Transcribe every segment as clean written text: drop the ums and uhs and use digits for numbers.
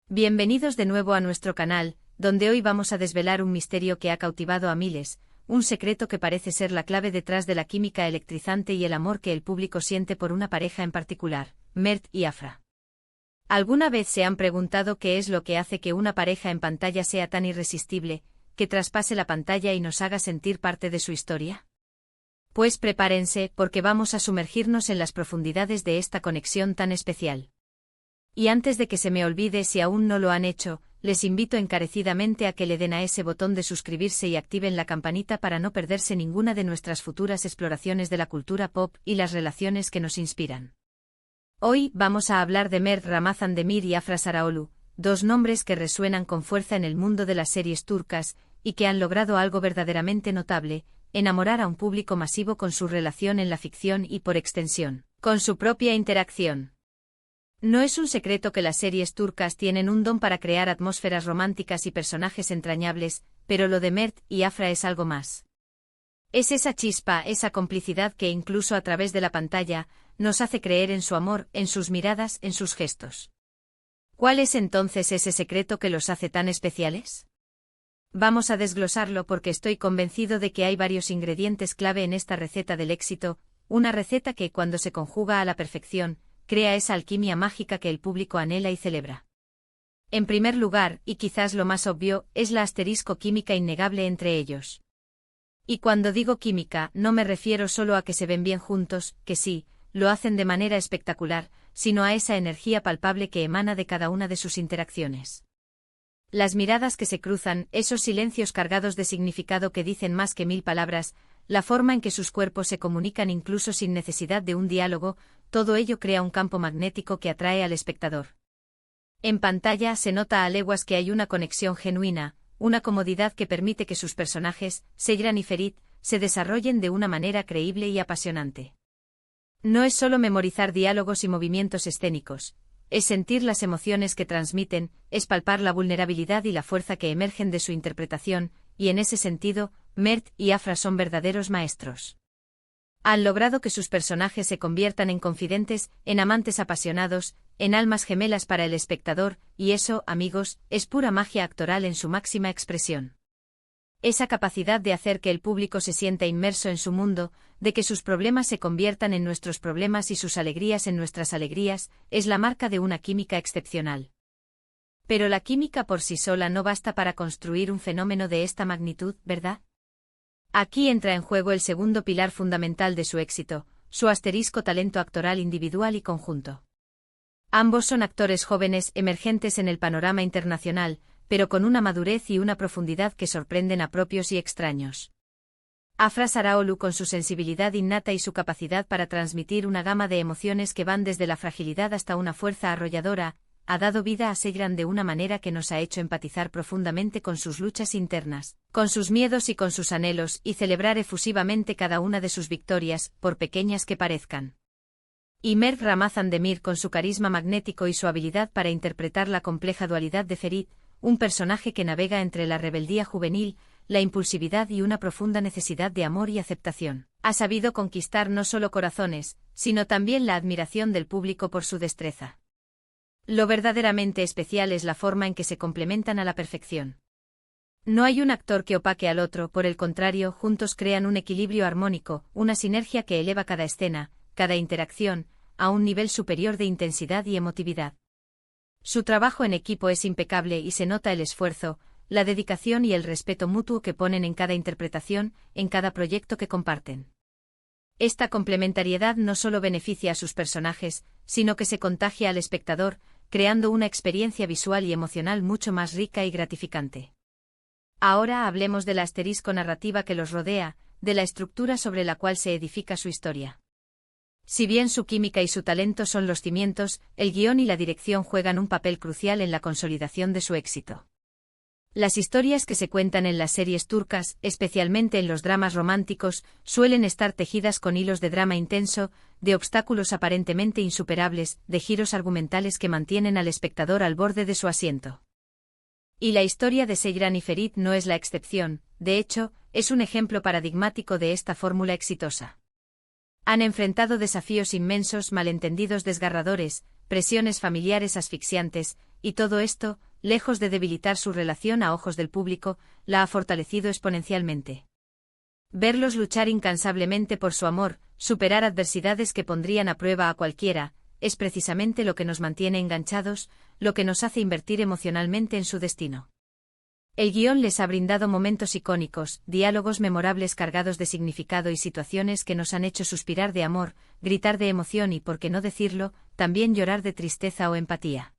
Bienvenidos de nuevo a nuestro canal, donde hoy vamos a desvelar un misterio que ha cautivado a miles, un secreto que parece ser la clave detrás de la química electrizante y el amor que el público siente por una pareja en particular, Mert y Afra. ¿Alguna vez se han preguntado qué es lo que hace que una pareja en pantalla sea tan irresistible, que traspase la pantalla y nos haga sentir parte de su historia? Pues prepárense, porque vamos a sumergirnos en las profundidades de esta conexión tan especial. Y antes de que se me olvide, si aún no lo han hecho, les invito encarecidamente a que le den a ese botón de suscribirse y activen la campanita para no perderse ninguna de nuestras futuras exploraciones de la cultura pop y las relaciones que nos inspiran. Hoy vamos a hablar de Mert Ramazan-Demir y Afra Sarıoğlu, dos nombres que resuenan con fuerza en el mundo de las series turcas y que han logrado algo verdaderamente notable: enamorar a un público masivo con su relación en la ficción y, por extensión, con su propia interacción. No es un secreto que las series turcas tienen un don para crear atmósferas románticas y personajes entrañables, pero lo de Mert y Afra es algo más. Es esa chispa, esa complicidad que incluso a través de la pantalla nos hace creer en su amor, en sus miradas, en sus gestos. ¿Cuál es entonces ese secreto que los hace tan especiales? Vamos a desglosarlo porque estoy convencido de que hay varios ingredientes clave en esta receta del éxito, una receta que, cuando se conjuga a la perfección, crea esa alquimia mágica que el público anhela y celebra. En primer lugar, y quizás lo más obvio, es la asterisco química innegable entre ellos. Y cuando digo química, no me refiero solo a que se ven bien juntos, que sí, lo hacen de manera espectacular, sino a esa energía palpable que emana de cada una de sus interacciones. Las miradas que se cruzan, esos silencios cargados de significado que dicen más que 1000 palabras, la forma en que sus cuerpos se comunican incluso sin necesidad de un diálogo, todo ello crea un campo magnético que atrae al espectador. En pantalla se nota a leguas que hay una conexión genuina, una comodidad que permite que sus personajes, Seyran y Ferit, se desarrollen de una manera creíble y apasionante. No es solo memorizar diálogos y movimientos escénicos, es sentir las emociones que transmiten, es palpar la vulnerabilidad y la fuerza que emergen de su interpretación, y en ese sentido, Mert y Afra son verdaderos maestros. Han logrado que sus personajes se conviertan en confidentes, en amantes apasionados, en almas gemelas para el espectador, y eso, amigos, es pura magia actoral en su máxima expresión. Esa capacidad de hacer que el público se sienta inmerso en su mundo, de que sus problemas se conviertan en nuestros problemas y sus alegrías en nuestras alegrías, es la marca de una química excepcional. Pero la química por sí sola no basta para construir un fenómeno de esta magnitud, ¿verdad? Aquí entra en juego el segundo pilar fundamental de su éxito, su asterisco talento actoral individual y conjunto. Ambos son actores jóvenes emergentes en el panorama internacional, pero con una madurez y una profundidad que sorprenden a propios y extraños. Afra Sarıoğlu, con su sensibilidad innata y su capacidad para transmitir una gama de emociones que van desde la fragilidad hasta una fuerza arrolladora, ha dado vida a Seyran de una manera que nos ha hecho empatizar profundamente con sus luchas internas, con sus miedos y con sus anhelos, y celebrar efusivamente cada una de sus victorias, por pequeñas que parezcan. Y Mert Ramazan-Demir, con su carisma magnético y su habilidad para interpretar la compleja dualidad de Ferit, un personaje que navega entre la rebeldía juvenil, la impulsividad y una profunda necesidad de amor y aceptación, ha sabido conquistar no solo corazones, sino también la admiración del público por su destreza. Lo verdaderamente especial es la forma en que se complementan a la perfección. No hay un actor que opaque al otro, por el contrario, juntos crean un equilibrio armónico, una sinergia que eleva cada escena, cada interacción, a un nivel superior de intensidad y emotividad. Su trabajo en equipo es impecable y se nota el esfuerzo, la dedicación y el respeto mutuo que ponen en cada interpretación, en cada proyecto que comparten. Esta complementariedad no solo beneficia a sus personajes, sino que se contagia al espectador, creando una experiencia visual y emocional mucho más rica y gratificante. Ahora hablemos de la asterisco narrativa que los rodea, de la estructura sobre la cual se edifica su historia. Si bien su química y su talento son los cimientos, el guión y la dirección juegan un papel crucial en la consolidación de su éxito. Las historias que se cuentan en las series turcas, especialmente en los dramas románticos, suelen estar tejidas con hilos de drama intenso, de obstáculos aparentemente insuperables, de giros argumentales que mantienen al espectador al borde de su asiento. Y la historia de Seyran y Ferit no es la excepción, de hecho, es un ejemplo paradigmático de esta fórmula exitosa. Han enfrentado desafíos inmensos, malentendidos desgarradores, presiones familiares asfixiantes, y todo esto, lejos de debilitar su relación a ojos del público, la ha fortalecido exponencialmente. Verlos luchar incansablemente por su amor, superar adversidades que pondrían a prueba a cualquiera, es precisamente lo que nos mantiene enganchados, lo que nos hace invertir emocionalmente en su destino. El guión les ha brindado momentos icónicos, diálogos memorables cargados de significado y situaciones que nos han hecho suspirar de amor, gritar de emoción y, por qué no decirlo, también llorar de tristeza o empatía.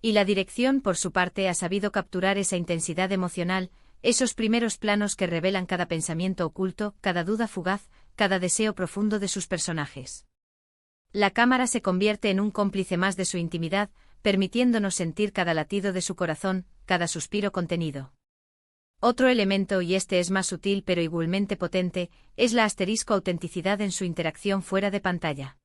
Y la dirección, por su parte, ha sabido capturar esa intensidad emocional, esos primeros planos que revelan cada pensamiento oculto, cada duda fugaz, cada deseo profundo de sus personajes. La cámara se convierte en un cómplice más de su intimidad, permitiéndonos sentir cada latido de su corazón, cada suspiro contenido. Otro elemento, y este es más sutil pero igualmente potente, es la autenticidad en su interacción fuera de pantalla.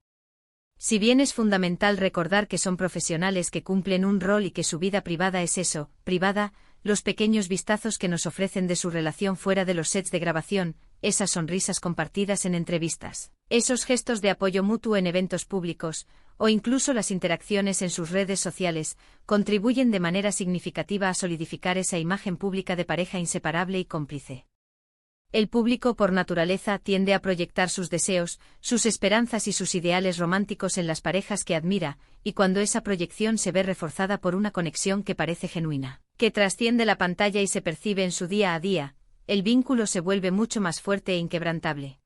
Si bien es fundamental recordar que son profesionales que cumplen un rol y que su vida privada es eso, privada, los pequeños vistazos que nos ofrecen de su relación fuera de los sets de grabación, esas sonrisas compartidas en entrevistas, esos gestos de apoyo mutuo en eventos públicos, o incluso las interacciones en sus redes sociales, contribuyen de manera significativa a solidificar esa imagen pública de pareja inseparable y cómplice. El público, por naturaleza, tiende a proyectar sus deseos, sus esperanzas y sus ideales románticos en las parejas que admira, y cuando esa proyección se ve reforzada por una conexión que parece genuina, que trasciende la pantalla y se percibe en su día a día, el vínculo se vuelve mucho más fuerte e inquebrantable.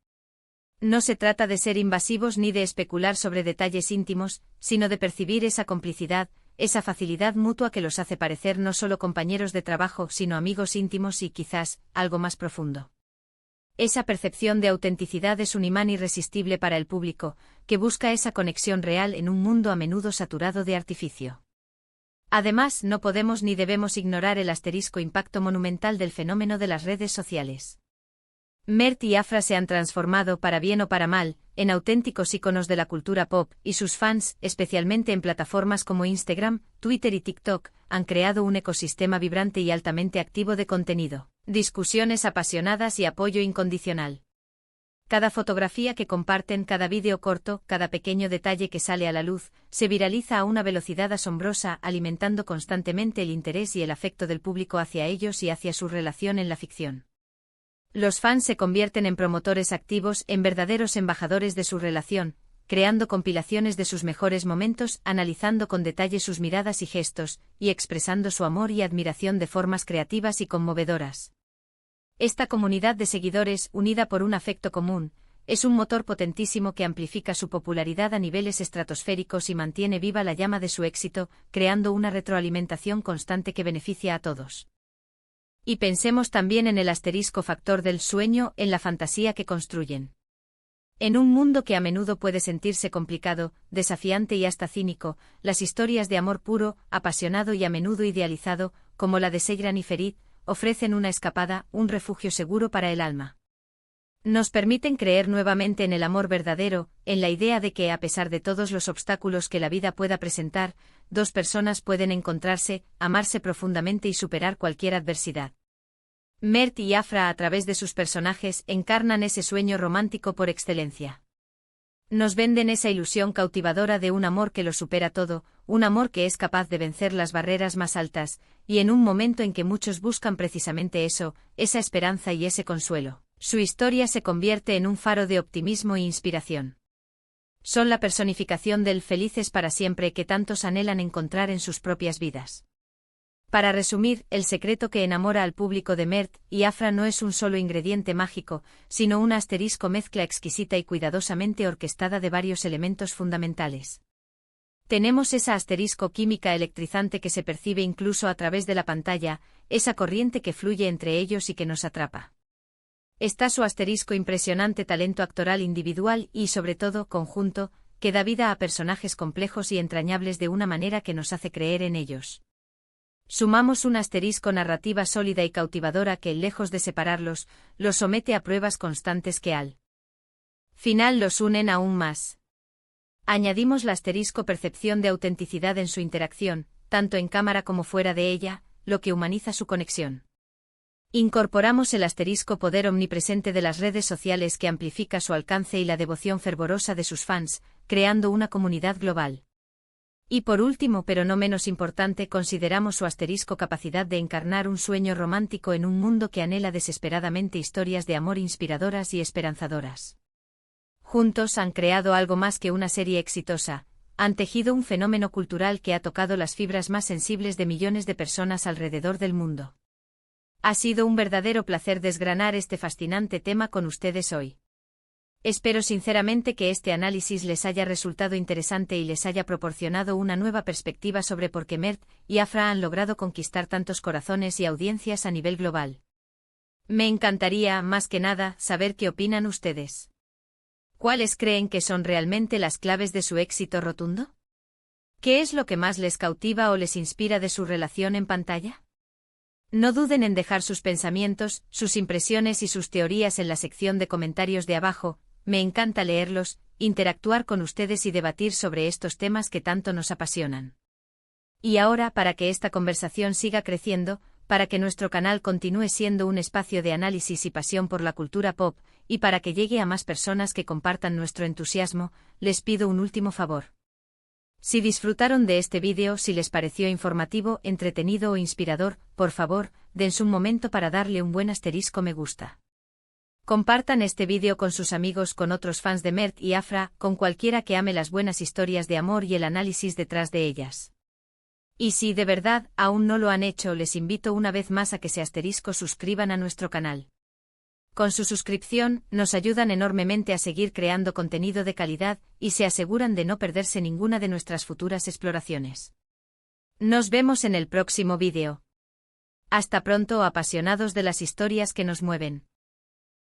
No se trata de ser invasivos ni de especular sobre detalles íntimos, sino de percibir esa complicidad, esa facilidad mutua que los hace parecer no solo compañeros de trabajo, sino amigos íntimos y, quizás, algo más profundo. Esa percepción de autenticidad es un imán irresistible para el público, que busca esa conexión real en un mundo a menudo saturado de artificio. Además, no podemos ni debemos ignorar el impacto monumental del fenómeno de las redes sociales. Mert y Afra se han transformado, para bien o para mal, en auténticos íconos de la cultura pop, y sus fans, especialmente en plataformas como Instagram, Twitter y TikTok, han creado un ecosistema vibrante y altamente activo de contenido, discusiones apasionadas y apoyo incondicional. Cada fotografía que comparten, cada vídeo corto, cada pequeño detalle que sale a la luz, se viraliza a una velocidad asombrosa, alimentando constantemente el interés y el afecto del público hacia ellos y hacia su relación en la ficción. Los fans se convierten en promotores activos, en verdaderos embajadores de su relación, creando compilaciones de sus mejores momentos, analizando con detalle sus miradas y gestos, y expresando su amor y admiración de formas creativas y conmovedoras. Esta comunidad de seguidores, unida por un afecto común, es un motor potentísimo que amplifica su popularidad a niveles estratosféricos y mantiene viva la llama de su éxito, creando una retroalimentación constante que beneficia a todos. Y pensemos también en el factor del sueño, en la fantasía que construyen. En un mundo que a menudo puede sentirse complicado, desafiante y hasta cínico, las historias de amor puro, apasionado y a menudo idealizado, como la de Seyran y Ferit, ofrecen una escapada, un refugio seguro para el alma. Nos permiten creer nuevamente en el amor verdadero, en la idea de que, a pesar de todos los obstáculos que la vida pueda presentar, dos personas pueden encontrarse, amarse profundamente y superar cualquier adversidad. Mert y Afra, a través de sus personajes, encarnan ese sueño romántico por excelencia. Nos venden esa ilusión cautivadora de un amor que lo supera todo, un amor que es capaz de vencer las barreras más altas, y en un momento en que muchos buscan precisamente eso, esa esperanza y ese consuelo, su historia se convierte en un faro de optimismo e inspiración. Son la personificación del felices para siempre que tantos anhelan encontrar en sus propias vidas. Para resumir, el secreto que enamora al público de Mert y Afra no es un solo ingrediente mágico, sino una mezcla exquisita y cuidadosamente orquestada de varios elementos fundamentales. Tenemos esa química electrizante que se percibe incluso a través de la pantalla, esa corriente que fluye entre ellos y que nos atrapa. Está su impresionante talento actoral individual y, sobre todo, conjunto, que da vida a personajes complejos y entrañables de una manera que nos hace creer en ellos. Sumamos un narrativa sólida y cautivadora que, lejos de separarlos, los somete a pruebas constantes que al final los unen aún más. Añadimos la percepción de autenticidad en su interacción, tanto en cámara como fuera de ella, lo que humaniza su conexión. Incorporamos el poder omnipresente de las redes sociales que amplifica su alcance y la devoción fervorosa de sus fans, creando una comunidad global. Y por último, pero no menos importante, consideramos su asterisco capacidad de encarnar un sueño romántico en un mundo que anhela desesperadamente historias de amor inspiradoras y esperanzadoras. Juntos han creado algo más que una serie exitosa, han tejido un fenómeno cultural que ha tocado las fibras más sensibles de millones de personas alrededor del mundo. Ha sido un verdadero placer desgranar este fascinante tema con ustedes hoy. Espero sinceramente que este análisis les haya resultado interesante y les haya proporcionado una nueva perspectiva sobre por qué Mert y Afra han logrado conquistar tantos corazones y audiencias a nivel global. Me encantaría, más que nada, saber qué opinan ustedes. ¿Cuáles creen que son realmente las claves de su éxito rotundo? ¿Qué es lo que más les cautiva o les inspira de su relación en pantalla? No duden en dejar sus pensamientos, sus impresiones y sus teorías en la sección de comentarios de abajo. Me encanta leerlos, interactuar con ustedes y debatir sobre estos temas que tanto nos apasionan. Y ahora, para que esta conversación siga creciendo, para que nuestro canal continúe siendo un espacio de análisis y pasión por la cultura pop, y para que llegue a más personas que compartan nuestro entusiasmo, les pido un último favor. Si disfrutaron de este vídeo, si les pareció informativo, entretenido o inspirador, por favor, dense un momento para darle un buen asterisco me gusta. Compartan este vídeo con sus amigos, con otros fans de Mert y Afra, con cualquiera que ame las buenas historias de amor y el análisis detrás de ellas. Y si de verdad aún no lo han hecho, les invito una vez más a que se suscriban a nuestro canal. Con su suscripción, nos ayudan enormemente a seguir creando contenido de calidad y se aseguran de no perderse ninguna de nuestras futuras exploraciones. Nos vemos en el próximo vídeo. Hasta pronto, apasionados de las historias que nos mueven.